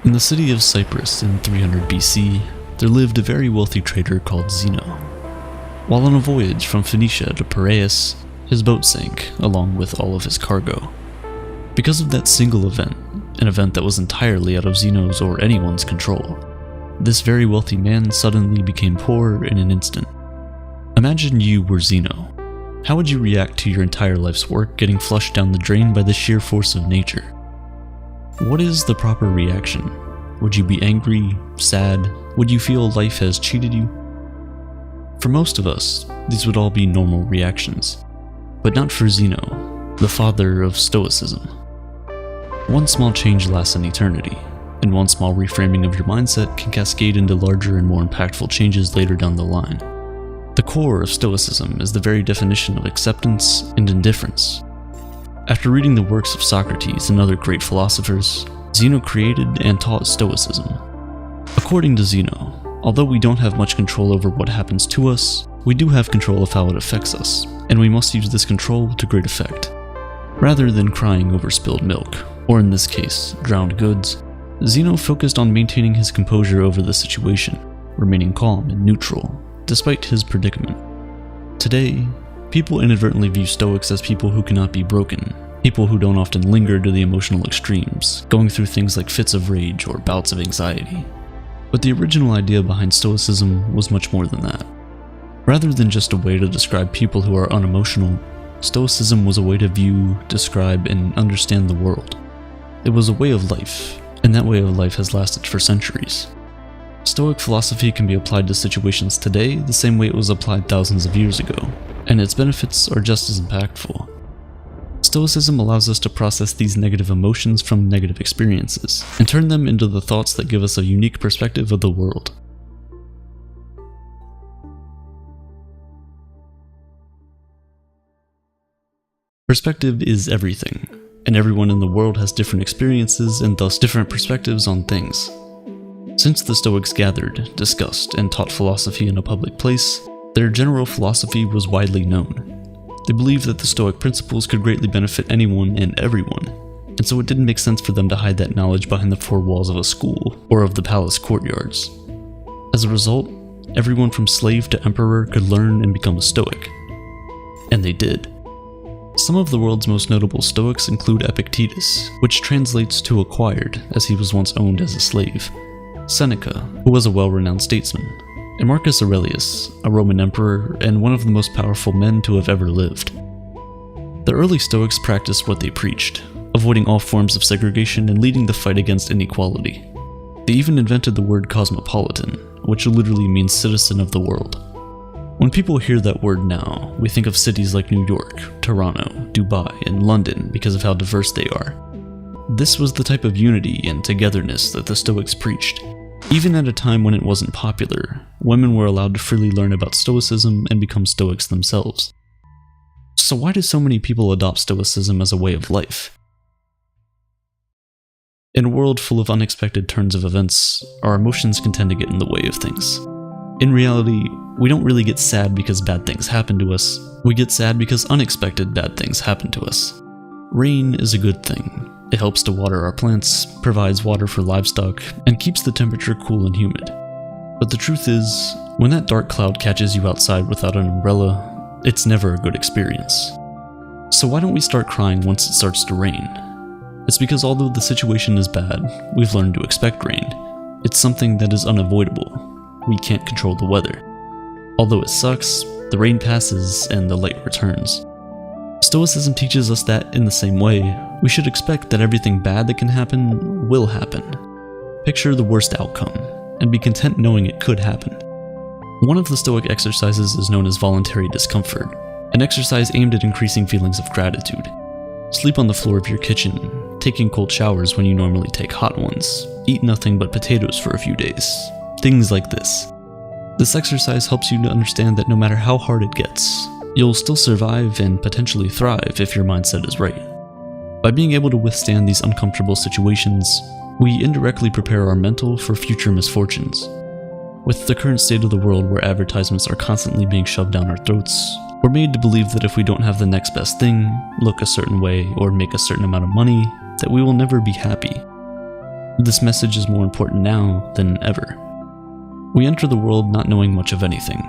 In the city of Cyprus in 300 BC, there lived a very wealthy trader called Zeno. While on a voyage from Phoenicia to Piraeus, his boat sank, along with all of his cargo. Because of that single event, an event that was entirely out of Zeno's or anyone's control, this very wealthy man suddenly became poor in an instant. Imagine you were Zeno. How would you react to your entire life's work getting flushed down the drain by the sheer force of nature? What is the proper reaction? Would you be angry, sad? Would you feel life has cheated you? For most of us, these would all be normal reactions, but not for Zeno, the father of Stoicism. One small change lasts an eternity, and one small reframing of your mindset can cascade into larger and more impactful changes later down the line. The core of Stoicism is the very definition of acceptance and indifference. After reading the works of Socrates and other great philosophers, Zeno created and taught Stoicism. According to Zeno, although we don't have much control over what happens to us, we do have control of how it affects us, and we must use this control to great effect. Rather than crying over spilled milk, or in this case, drowned goods, Zeno focused on maintaining his composure over the situation, remaining calm and neutral, despite his predicament. Today, people inadvertently view Stoics as people who cannot be broken, people who don't often linger to the emotional extremes, going through things like fits of rage or bouts of anxiety. But the original idea behind Stoicism was much more than that. Rather than just a way to describe people who are unemotional, Stoicism was a way to view, describe, and understand the world. It was a way of life, and that way of life has lasted for centuries. Stoic philosophy can be applied to situations today the same way it was applied thousands of years ago, and its benefits are just as impactful. Stoicism allows us to process these negative emotions from negative experiences, and turn them into the thoughts that give us a unique perspective of the world. Perspective is everything, and everyone in the world has different experiences and thus different perspectives on things. Since the Stoics gathered, discussed, and taught philosophy in a public place, their general philosophy was widely known. They believed that the Stoic principles could greatly benefit anyone and everyone, and so it didn't make sense for them to hide that knowledge behind the four walls of a school or of the palace courtyards. As a result, everyone from slave to emperor could learn and become a Stoic. And they did. Some of the world's most notable Stoics include Epictetus, which translates to acquired, as he was once owned as a slave, Seneca, who was a well-renowned statesman, and Marcus Aurelius, a Roman emperor and one of the most powerful men to have ever lived. The early Stoics practiced what they preached, avoiding all forms of segregation and leading the fight against inequality. They even invented the word cosmopolitan, which literally means citizen of the world. When people hear that word now, we think of cities like New York, Toronto, Dubai, and London because of how diverse they are. This was the type of unity and togetherness that the Stoics preached. Even at a time when it wasn't popular, women were allowed to freely learn about Stoicism and become Stoics themselves. So why do so many people adopt Stoicism as a way of life? In a world full of unexpected turns of events, our emotions can tend to get in the way of things. In reality, we don't really get sad because bad things happen to us, we get sad because unexpected bad things happen to us. Rain is a good thing. It helps to water our plants, provides water for livestock, and keeps the temperature cool and humid. But the truth is, when that dark cloud catches you outside without an umbrella, it's never a good experience. So why don't we start crying once it starts to rain? It's because although the situation is bad, we've learned to expect rain. It's something that is unavoidable. We can't control the weather. Although it sucks, the rain passes and the light returns. Stoicism teaches us that, in the same way, we should expect that everything bad that can happen will happen. Picture the worst outcome, and be content knowing it could happen. One of the Stoic exercises is known as voluntary discomfort, an exercise aimed at increasing feelings of gratitude. Sleep on the floor of your kitchen, taking cold showers when you normally take hot ones, eat nothing but potatoes for a few days, things like this. This exercise helps you to understand that no matter how hard it gets, you'll still survive and potentially thrive if your mindset is right. By being able to withstand these uncomfortable situations, we indirectly prepare our mental for future misfortunes. With the current state of the world where advertisements are constantly being shoved down our throats, we're made to believe that if we don't have the next best thing, look a certain way, or make a certain amount of money, that we will never be happy. This message is more important now than ever. We enter the world not knowing much of anything.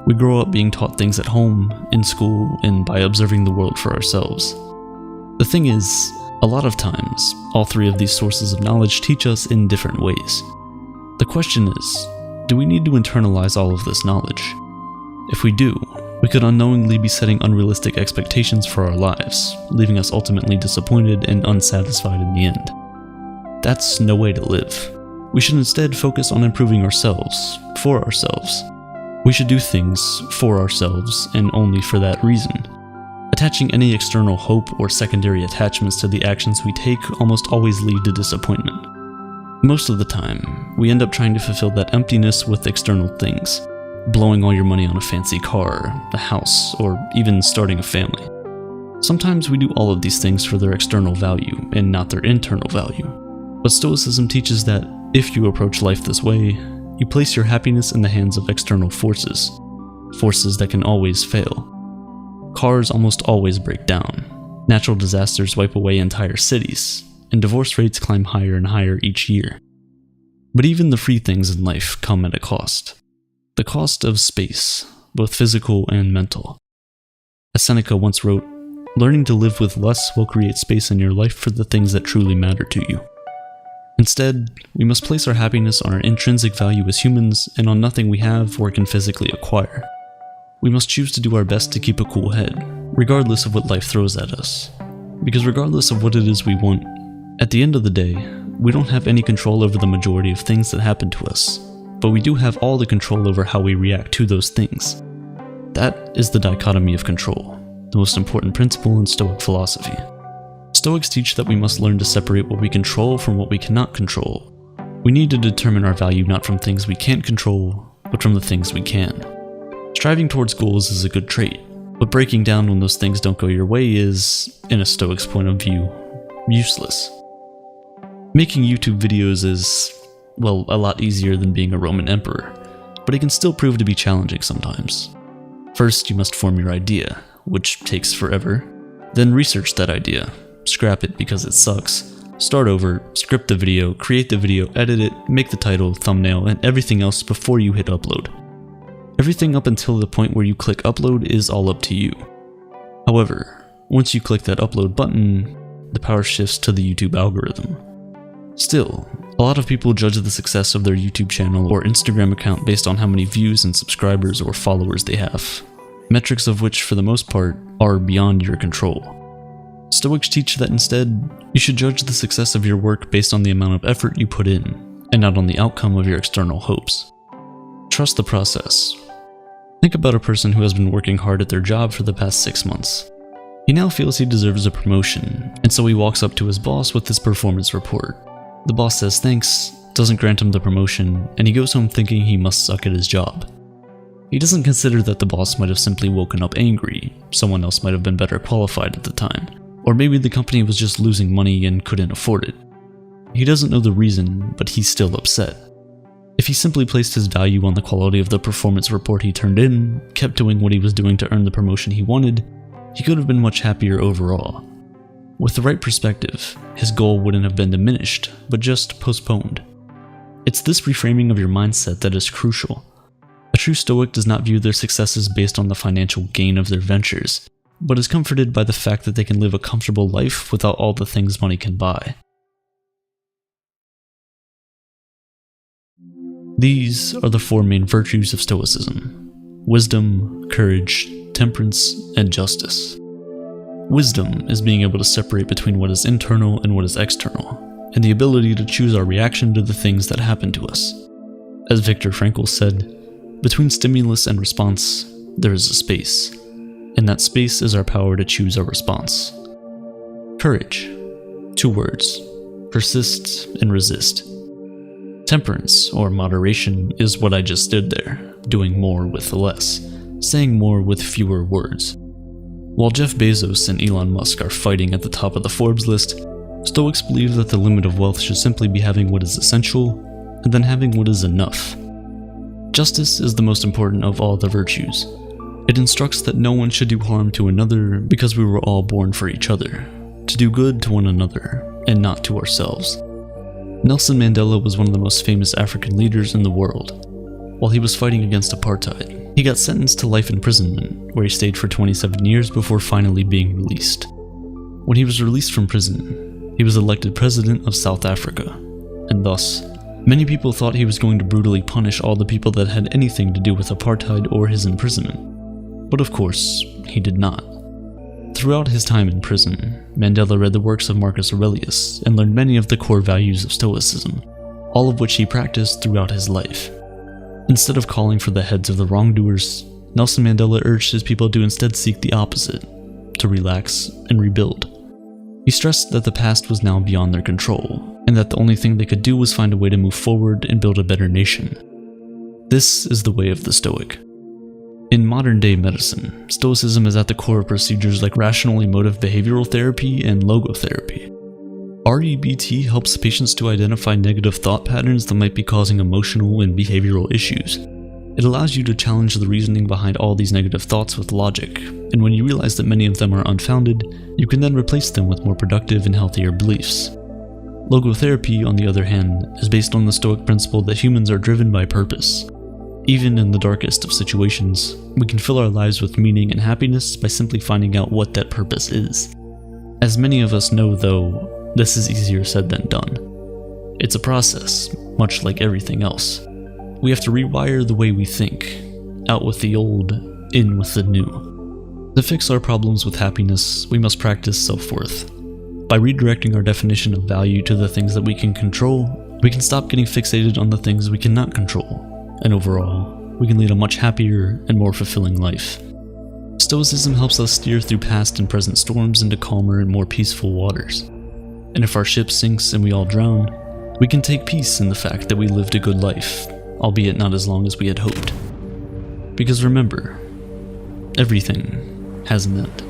We grow up being taught things at home, in school, and by observing the world for ourselves. The thing is, a lot of times, all three of these sources of knowledge teach us in different ways. The question is, do we need to internalize all of this knowledge? If we do, we could unknowingly be setting unrealistic expectations for our lives, leaving us ultimately disappointed and unsatisfied in the end. That's no way to live. We should instead focus on improving ourselves, for ourselves. We should do things for ourselves and only for that reason. Attaching any external hope or secondary attachments to the actions we take almost always lead to disappointment. Most of the time, we end up trying to fulfill that emptiness with external things, blowing all your money on a fancy car, a house, or even starting a family. Sometimes we do all of these things for their external value and not their internal value. But Stoicism teaches that if you approach life this way, you place your happiness in the hands of external forces, forces that can always fail. Cars almost always break down, natural disasters wipe away entire cities, and divorce rates climb higher and higher each year. But even the free things in life come at a cost. The cost of space, both physical and mental. As Seneca once wrote, "Learning to live with less will create space in your life for the things that truly matter to you." Instead, we must place our happiness on our intrinsic value as humans and on nothing we have or can physically acquire. We must choose to do our best to keep a cool head, regardless of what life throws at us. Because regardless of what it is we want, at the end of the day, we don't have any control over the majority of things that happen to us, but we do have all the control over how we react to those things. That is the dichotomy of control, the most important principle in Stoic philosophy. Stoics teach that we must learn to separate what we control from what we cannot control. We need to determine our value not from things we can't control, but from the things we can. Striving towards goals is a good trait, but breaking down when those things don't go your way is, in a Stoic's point of view, useless. Making YouTube videos is, well, a lot easier than being a Roman emperor, but it can still prove to be challenging sometimes. First, you must form your idea, which takes forever. Then research that idea. Scrap it because it sucks. Start over, script the video, create the video, edit it, make the title, thumbnail, and everything else before you hit upload. Everything up until the point where you click upload is all up to you. However, once you click that upload button, the power shifts to the YouTube algorithm. Still, a lot of people judge the success of their YouTube channel or Instagram account based on how many views and subscribers or followers they have, metrics of which, for the most part, are beyond your control. Stoics teach that instead, you should judge the success of your work based on the amount of effort you put in, and not on the outcome of your external hopes. Trust the process. Think about a person who has been working hard at their job for the past 6 months. He now feels he deserves a promotion, and so he walks up to his boss with his performance report. The boss says thanks, doesn't grant him the promotion, and he goes home thinking he must suck at his job. He doesn't consider that the boss might have simply woken up angry, someone else might have been better qualified at the time, or maybe the company was just losing money and couldn't afford it. He doesn't know the reason, but he's still upset. If he simply placed his value on the quality of the performance report he turned in, kept doing what he was doing to earn the promotion he wanted, he could have been much happier overall. With the right perspective, his goal wouldn't have been diminished, but just postponed. It's this reframing of your mindset that is crucial. A true Stoic does not view their successes based on the financial gain of their ventures, but is comforted by the fact that they can live a comfortable life without all the things money can buy. These are the 4 main virtues of Stoicism: wisdom, courage, temperance, and justice. Wisdom is being able to separate between what is internal and what is external, and the ability to choose our reaction to the things that happen to us. As Viktor Frankl said, between stimulus and response, there is a space, and that space is our power to choose our response. Courage. 2 words: persist and resist. Temperance, or moderation, is what I just did there, doing more with less, saying more with fewer words. While Jeff Bezos and Elon Musk are fighting at the top of the Forbes list, Stoics believe that the limit of wealth should simply be having what is essential, and then having what is enough. Justice is the most important of all the virtues. It instructs that no one should do harm to another because we were all born for each other, to do good to one another, and not to ourselves. Nelson Mandela was one of the most famous African leaders in the world. While he was fighting against apartheid, he got sentenced to life imprisonment, where he stayed for 27 years before finally being released. When he was released from prison, he was elected president of South Africa, and thus, many people thought he was going to brutally punish all the people that had anything to do with apartheid or his imprisonment. But of course, he did not. Throughout his time in prison, Mandela read the works of Marcus Aurelius and learned many of the core values of Stoicism, all of which he practiced throughout his life. Instead of calling for the heads of the wrongdoers, Nelson Mandela urged his people to instead seek the opposite, to relax and rebuild. He stressed that the past was now beyond their control, and that the only thing they could do was find a way to move forward and build a better nation. This is the way of the Stoic. In modern-day medicine, Stoicism is at the core of procedures like rational emotive behavioral therapy and logotherapy. REBT helps patients to identify negative thought patterns that might be causing emotional and behavioral issues. It allows you to challenge the reasoning behind all these negative thoughts with logic, and when you realize that many of them are unfounded, you can then replace them with more productive and healthier beliefs. Logotherapy, on the other hand, is based on the Stoic principle that humans are driven by purpose. Even in the darkest of situations, we can fill our lives with meaning and happiness by simply finding out what that purpose is. As many of us know, though, this is easier said than done. It's a process, much like everything else. We have to rewire the way we think, out with the old, in with the new. To fix our problems with happiness, we must practice self-worth. By redirecting our definition of value to the things that we can control, we can stop getting fixated on the things we cannot control. And overall, we can lead a much happier and more fulfilling life. Stoicism helps us steer through past and present storms into calmer and more peaceful waters. And if our ship sinks and we all drown, we can take peace in the fact that we lived a good life, albeit not as long as we had hoped. Because remember, everything has an end.